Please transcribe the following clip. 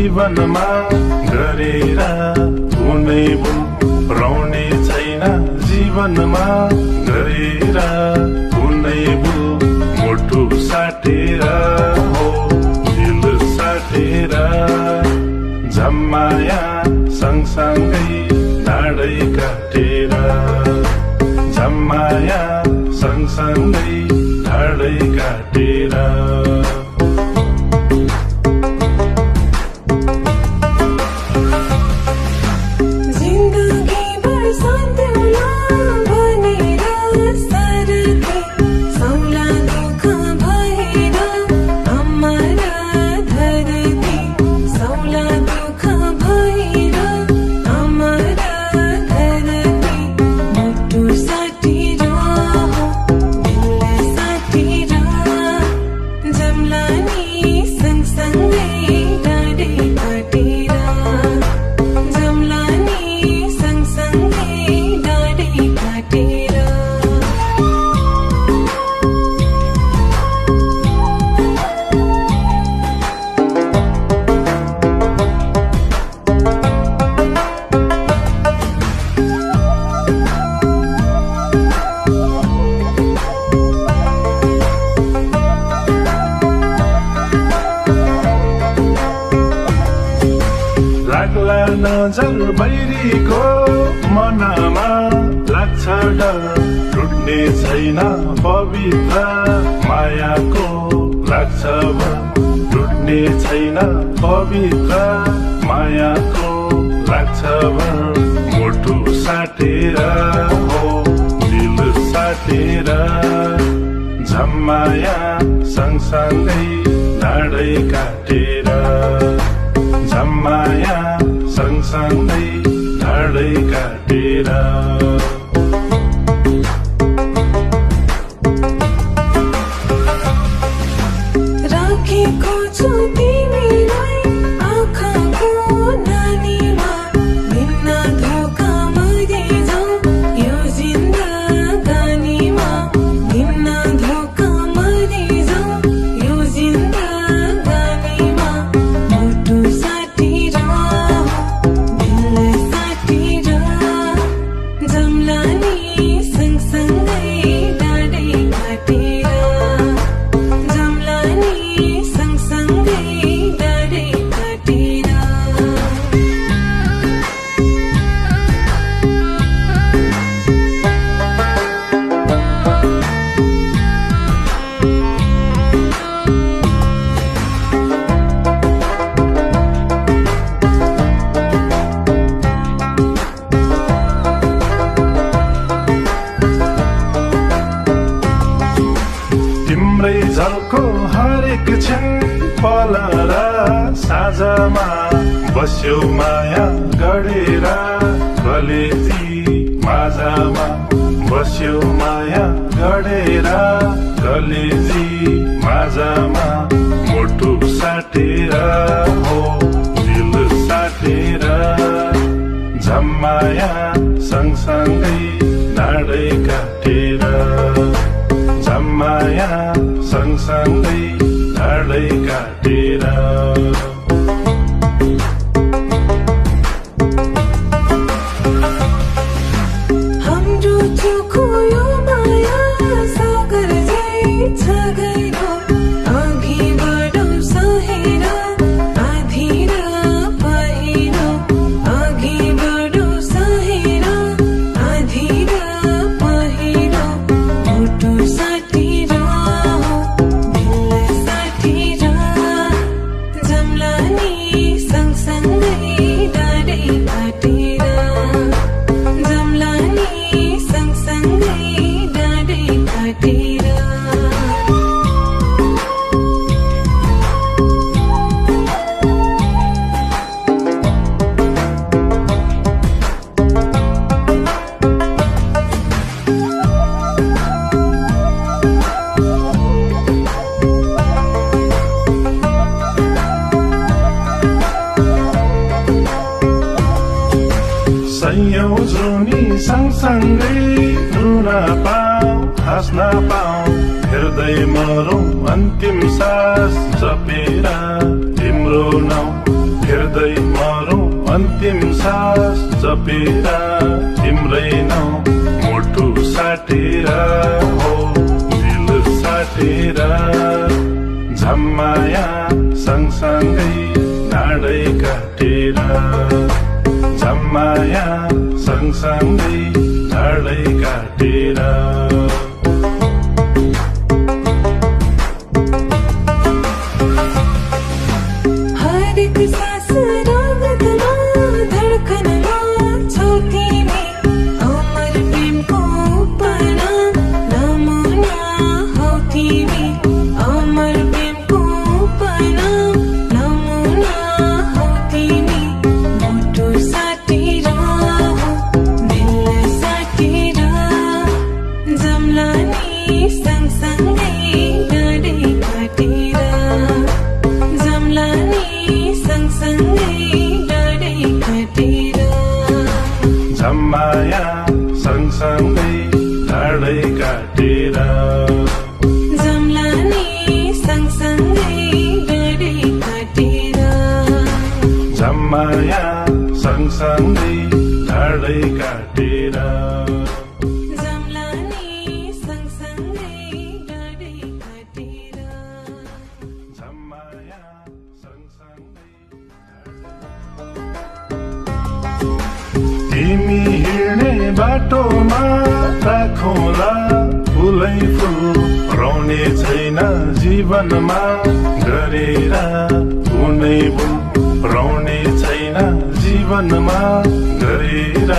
जीवनमा गरेर कुनै भुल रहने छैन जीवनमा गरेर कुनै भुल मुटु साटेर हो दिल साटेर झम्माया सँगसँगै ढाडै काटेर झम्माया सँगसँगै ढाडै काटेर लाग्ला नजर बैरीको मनमा लाग्छ डर टुट्ने छैन पवित्र मायाको लाग्छ टुट्ने छैन पवित्र मायाको लाग्छ मुटु साटेर हो दिल साटेर झम्माया सँगसँगै ढाडै काटेर झम्माया सँगसँगै ढाडै काटेर राखेको छु तिमीलाई आँखाको नानीमा भिन्न धोका मरि जाऊ यो जिन्दगानीमा भिन्न धोका मरि जाऊ यो जिन्दगानीमा मुटु साटेर दिल साटेर जम्ला नि सँगसँगै ढाडै काटेर जम्ला नि सँगसँगै ढाडै काटेर तिम्रै झल्को हरेक क्षण पल र साँझमा बस्यो माया गढेर कलेजी माझमा बस्यो माया गढेर कलेजी माझमा मुटु साटेर हो दिल साटेर झम्माया सँगसँगै ढाडै काटेर झम्माया सँगसँगै ढाडै काटेर हाम्रो चोखो यो माया सागर झै छ गहिरो अघि बढौँ सहेर आधी र पहिरो अघि बढौँ सहेर आधी र पहिरो मुटु साटेर दिल साटेर जम्ला नि सँगसँगै ढाडै काटेर जम्ला नि सँगसँगै ढाडै काटेर सयौं जुनी सँगसँगै रुन पाऊ हाँस्न पाऊ हेर्दै मरौं अन्तिम सास जपेर तिम्रो नाउँ हेर्दै मरौं अन्तिम सास जपेर तिम्रै नाउँ मुटु साटेर हो दिल साटेर झम्माया सँगसँगै नाडै काटेर झम्माया सँगसँगै नाडै काटेर हरेक सास रगतमा धड्कनमा छौ तिमी अमर प्रेमको उपना नमुना हौ तिमी अमर प्रेमको उपना नमुना हौ तिमी मुटु साटेर दिल साटेर जम्ला नि सँगसँगै डाँडै काटेर जम्ला नि सँगसँगै डाँडै काटेर झम्माया सँगसँगै डाँडै काटेर जम्ला नि सँगसँगै डाँडै काटेर झम्माया सँगसँगै डाँडै काटेर जम्ला नि सँगसँगै डाँडै काटेर झम्माया सँगसँगै तिमी हिँड्ने बाटोमा राखौँला फुलै फुल रहने छैन जीवनमा गरेर कुनै भुल रहने छैन जीवनमा गरेर